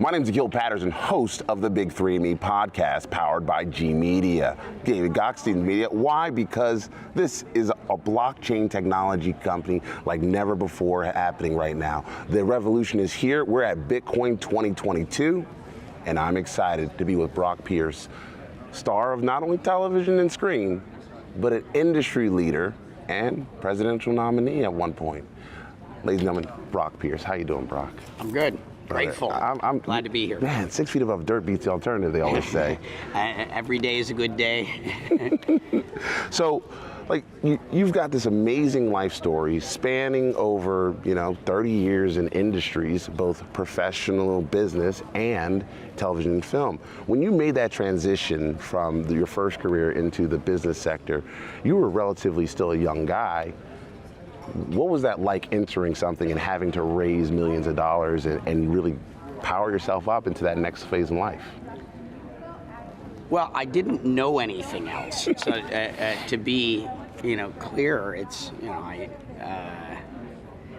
My name is Akil, Patterson, host of the Big 3 Me podcast, powered by G Media. Gokhshtein Media. Why? Because this is a blockchain technology company like never before happening right now. The revolution is here. We're at Bitcoin 2022, and I'm excited to be with Brock Pierce, star of not only television and screen, but an industry leader and presidential nominee at one point. Ladies and gentlemen, Brock Pierce. How you doing, Brock? I'm good. Grateful. I'm glad to be here. Man, 6 feet above dirt beats the alternative, they always say. Every day is a good day. So, like, you've got this amazing life story spanning over, 30 years in industries, both professional business and television and film. When you made that transition from your first career into the business sector, you were relatively still a young guy. What was that like entering something and having to raise millions of dollars and really power yourself up into that next phase in life? Well, I didn't know anything else. So to be, clear, it's,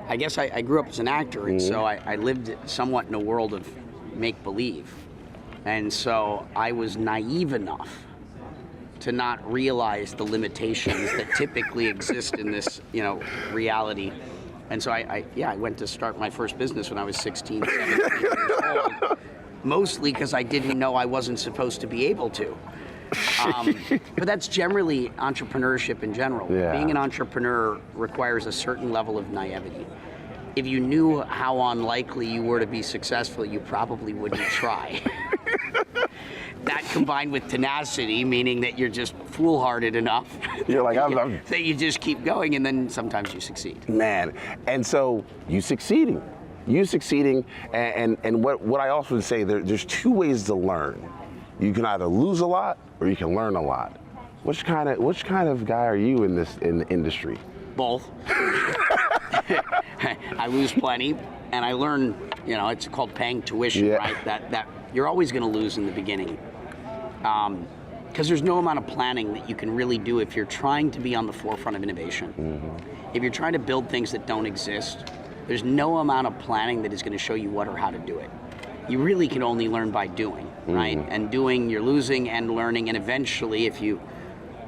I guess I grew up as an actor, and so I lived somewhat in a world of make-believe. And so I was naive enough to not realize the limitations that typically exist in this, reality. And so I went to start my first business when I was 16, 17 years old, mostly because I didn't know I wasn't supposed to be able to. But that's generally entrepreneurship in general. Yeah. Being an entrepreneur requires a certain level of naivety. If you knew how unlikely you were to be successful, you probably wouldn't try. That combined with tenacity, meaning that you're just foolhardy enough. You're like, that you just keep going, and then sometimes you succeed. Man, and so you succeeding, and what I often say, there's two ways to learn. You can either lose a lot or you can learn a lot. Which kind of guy are you in the industry? Both. I lose plenty, and I learn. It's called paying tuition, right? That you're always going to lose in the beginning, because there's no amount of planning that you can really do if you're trying to be on the forefront of innovation. If you're trying to build things that don't exist, there's no amount of planning that is going to show you what or how to do it. You really can only learn by doing, right? And doing, you're losing and learning, and eventually, if you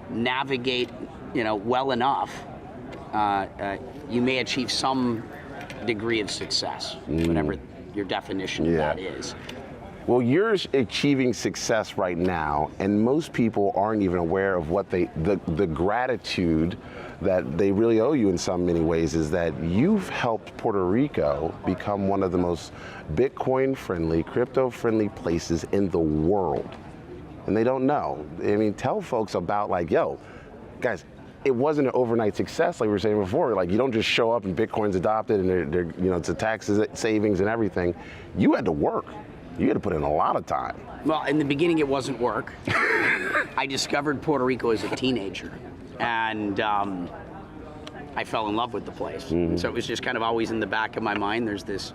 navigate, well enough, you may achieve some degree of success, whatever your definition of that is. Well, you're achieving success right now, and most people aren't even aware of what the gratitude that they really owe you in so many ways is that you've helped Puerto Rico become one of the most Bitcoin-friendly, crypto-friendly places in the world. And they don't know. I mean, tell folks about guys, it wasn't an overnight success like we were saying before. Like, you don't just show up and Bitcoin's adopted and it's a tax savings and everything. You had to work. You had to put in a lot of time. Well, in the beginning, it wasn't work. I discovered Puerto Rico as a teenager, and I fell in love with the place. So it was just kind of always in the back of my mind. There's this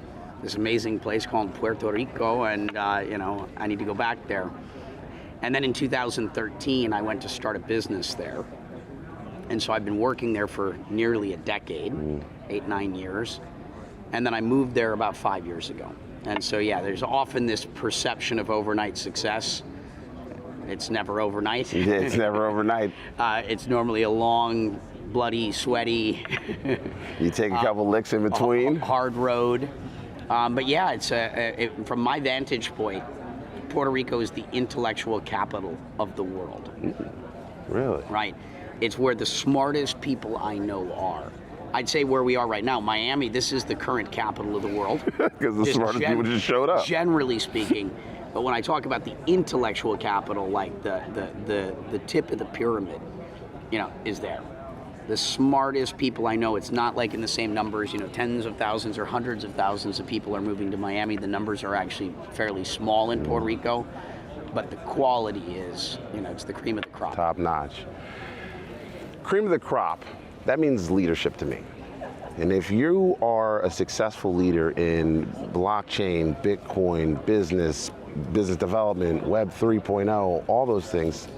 amazing place called Puerto Rico, and I need to go back there. And then in 2013, I went to start a business there. And so I've been working there for nearly a decade, 8-9 years. And then I moved there about 5 years ago. And so, there's often this perception of overnight success. It's never overnight. It's never overnight. It's normally a long, bloody, sweaty. You take a couple licks in between. Hard road. But it's from my vantage point, Puerto Rico is the intellectual capital of the world. Really? Right. It's where the smartest people I know are. I'd say where we are right now, Miami, this is the current capital of the world. Because the smartest people just showed up. Generally speaking. But when I talk about the intellectual capital, like the tip of the pyramid, is there. The smartest people I know, it's not like in the same numbers, tens of thousands or hundreds of thousands of people are moving to Miami. The numbers are actually fairly small in Puerto Rico, but the quality is, it's the cream of the crop. Top notch. Cream of the crop. That means leadership to me. And if you are a successful leader in blockchain, Bitcoin, business development, Web 3.0, all those things,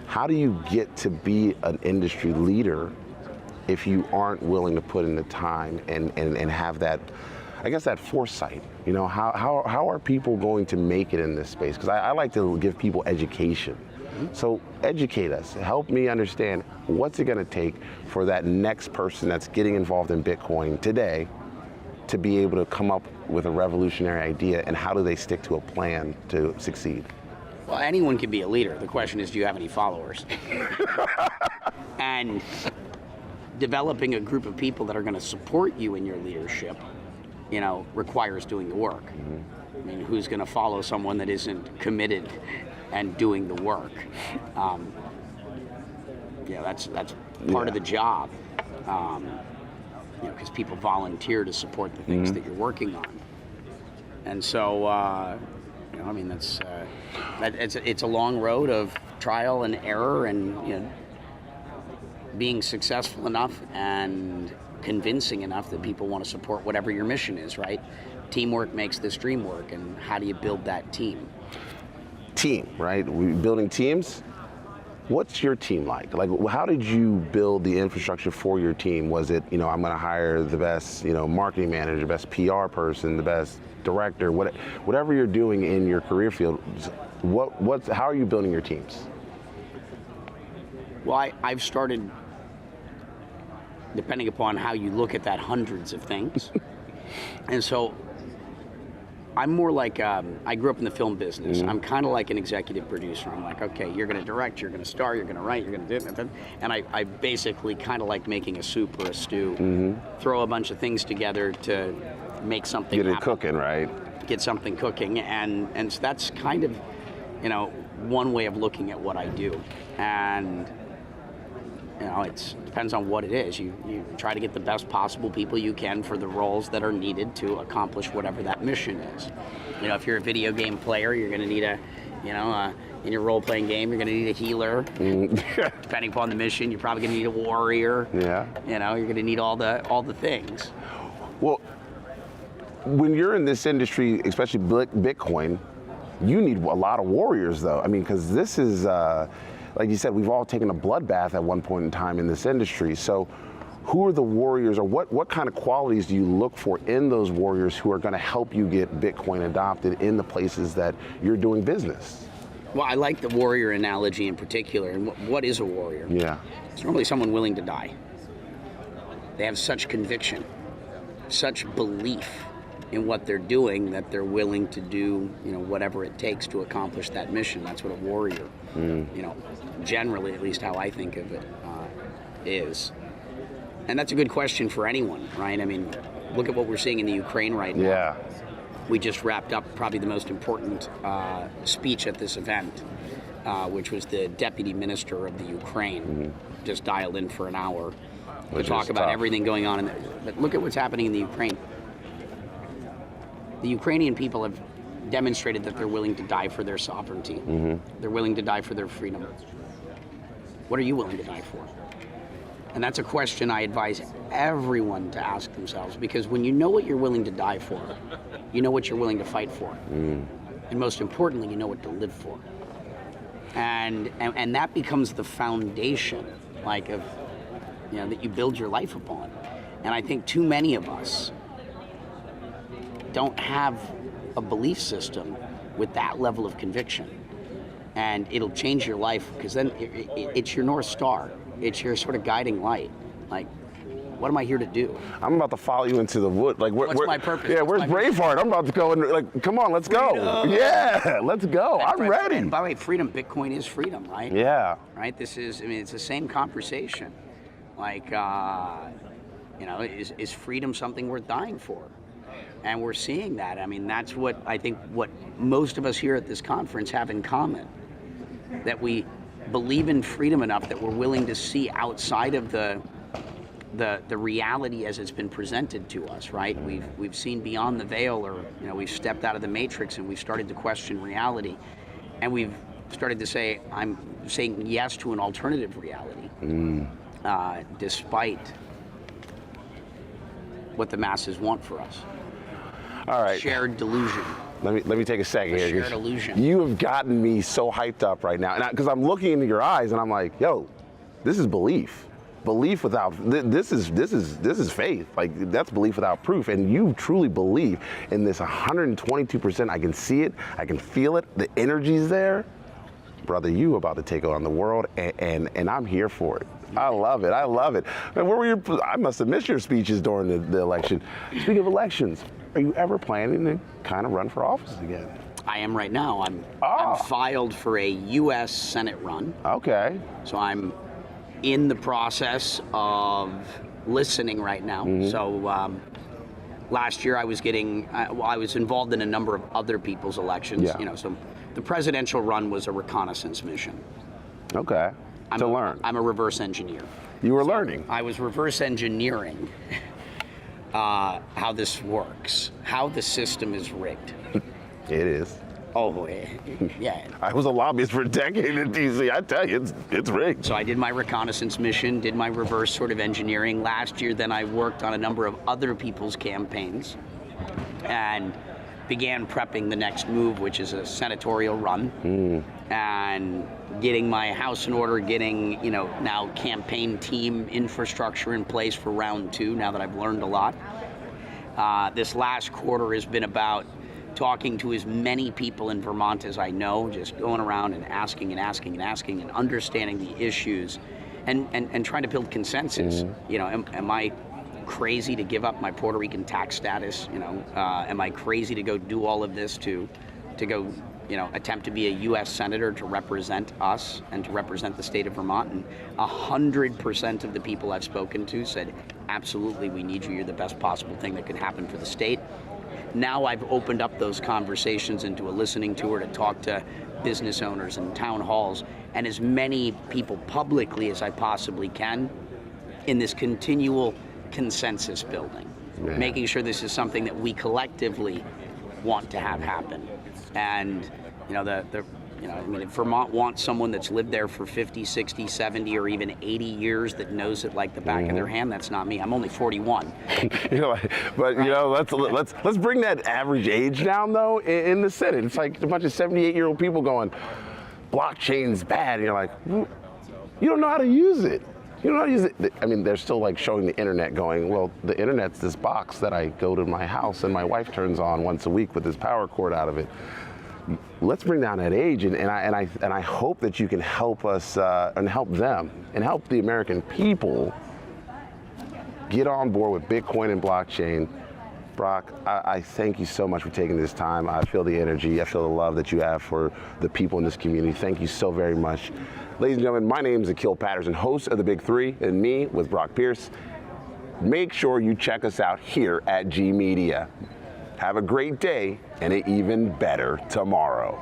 how do you get to be an industry leader if you aren't willing to put in the time and have that I guess that foresight. You know, how are people going to make it in this space? Because I like to give people education. So educate us, help me understand what's it going to take for that next person that's getting involved in Bitcoin today to be able to come up with a revolutionary idea, and how do they stick to a plan to succeed? Well, anyone can be a leader. The question is, do you have any followers? And developing a group of people that are going to support you in your leadership, you know, requires doing the work. I mean, who's going to follow someone that isn't committed and doing the work? Yeah, that's part of the job. You know, because people volunteer to support the things that you're working on, and so you know, I mean, it's a long road of trial and error, and you know, being successful enough and convincing enough that people want to support whatever your mission is. Right? Teamwork makes this dream work, and how do you build that team? Team, right? We're building teams. What's your team like? Like, how did you build the infrastructure for your team? Was it, you know, I'm going to hire the best, you know, marketing manager, the best PR person, the best director, whatever you're doing in your career field? How are you building your teams? Well, I've started, depending upon how you look at that, hundreds of things, and so I'm more like, I grew up in the film business. I'm kind of like an executive producer. I'm like, okay, you're going to direct, you're going to star, you're going to write, you're going to do it. And I basically kind of like making a soup or a stew. Throw a bunch of things together to make something happen. Get it cooking, right? Get something cooking. And so that's kind of, you know, one way of looking at what I do. And, you know, it depends on what it is. You try to get the best possible people you can for the roles that are needed to accomplish whatever that mission is. You know, if you're a video game player, you're going to need in your role-playing game, you're going to need a healer. Depending upon the mission, you're probably going to need a warrior. Yeah. You know, you're going to need all the things. Well, when you're in this industry, especially Bitcoin, you need a lot of warriors, though. I mean, because this is. Like you said, we've all taken a bloodbath at one point in time in this industry. So who are the warriors, or what kind of qualities do you look for in those warriors who are going to help you get Bitcoin adopted in the places that you're doing business? Well, I like the warrior analogy in particular. And what is a warrior? Yeah. It's normally someone willing to die. They have such conviction, such belief in what they're doing that they're willing to do, you know, whatever it takes to accomplish that mission. That's what a warrior, you know, generally, at least how I think of it, is. And that's a good question for anyone, right? I mean, look at what we're seeing in the Ukraine right now. Yeah. We just wrapped up probably the most important speech at this event, which was the deputy minister of the Ukraine, just dialed in for an hour to talk about everything going on in there. But look at what's happening in the Ukraine. The Ukrainian people have demonstrated that they're willing to die for their sovereignty. They're willing to die for their freedom. What are you willing to die for? And that's a question I advise everyone to ask themselves, because when you know what you're willing to die for, you know what you're willing to fight for. And most importantly, you know what to live for. And that becomes the foundation, like, of, you know, that you build your life upon. And I think too many of us don't have a belief system with that level of conviction. And it'll change your life, because then it's your North Star. It's your sort of guiding light. Like, what am I here to do? I'm about to follow you into the wood. Like, what's my purpose? Yeah, where's Braveheart? I'm about to go and, like, come on, let's go. Yeah, let's go. I'm ready. And by the way, freedom, Bitcoin is freedom, right? Yeah. Right? This is, I mean, it's the same conversation. Like, you know, is freedom something worth dying for? And we're seeing that. I mean, that's what I think what most of us here at this conference have in common. That we believe in freedom enough that we're willing to see outside of the reality as it's been presented to us, right? We've seen beyond the veil, or, you know, we've stepped out of the matrix and we've started to question reality. And we've started to say, I'm saying yes to an alternative reality, despite what the masses want for us. All right. Shared delusion. Let me take a second here. Shared illusion. You have gotten me so hyped up right now, and because I'm looking into your eyes and I'm like, yo, this is belief. belief without, this is faith. Like, that's belief without proof. And you truly believe in this 122%. I can see it, I can feel it, the energy's there. Brother, you about to take on the world, and I'm here for it. I love it, I love it. And where were your, I must have missed your speeches during the election. Speaking of elections, are you ever planning to kind of run for office again? I am right now. I'm filed for a U.S. Senate run. Okay. So I'm in the process of listening right now. Mm-hmm. So last year I was involved in a number of other people's elections. Yeah. You know, so the presidential run was a reconnaissance mission. Okay. To learn. I'm a reverse engineer. You were learning. I was reverse engineering how this works, how the system is rigged. It is. Oh, yeah. I was a lobbyist for a decade in DC. I tell you, it's rigged. So I did my reconnaissance mission, did my reverse sort of engineering. Last year, then I worked on a number of other people's campaigns and began prepping the next move, which is a senatorial run, and getting my house in order, getting, you know, now campaign team infrastructure in place for round 2, now that I've learned a lot. This last quarter has been about talking to as many people in Vermont as I know, just going around and asking and asking and asking and understanding the issues and trying to build consensus. You know, am I crazy to give up my Puerto Rican tax status? You know, am I crazy to go do all of this to go, you know, attempt to be a U.S. Senator to represent us and to represent the state of Vermont? And 100% of the people I've spoken to said, absolutely, we need you. You're the best possible thing that could happen for the state. Now I've opened up those conversations into a listening tour to talk to business owners and town halls and as many people publicly as I possibly can in this continual consensus building, making sure this is something that we collectively want to have happen. And, you know, you know, I mean, if Vermont wants someone that's lived there for 50, 60, 70, or even 80 years that knows it like the back of their hand, that's not me. I'm only 41. You know, but you know, let's bring that average age down though in the Senate. It's like a bunch of 78-year-old people going, blockchain's bad. And you're like, well, you don't know how to use it. You don't know how to use it. I mean, they're still like showing the internet going, well, the internet's this box that I go to my house and my wife turns on once a week with this power cord out of it. Let's bring down that age, and I hope that you can help us and help them and help the American people get on board with Bitcoin and blockchain. Brock, I thank you so much for taking this time. I feel the energy, I feel the love that you have for the people in this community. Thank you so very much. Ladies and gentlemen, my name is Akil Patterson, host of The Big Three, and me with Brock Pierce. Make sure you check us out here at G Media. Have a great day and an even better tomorrow.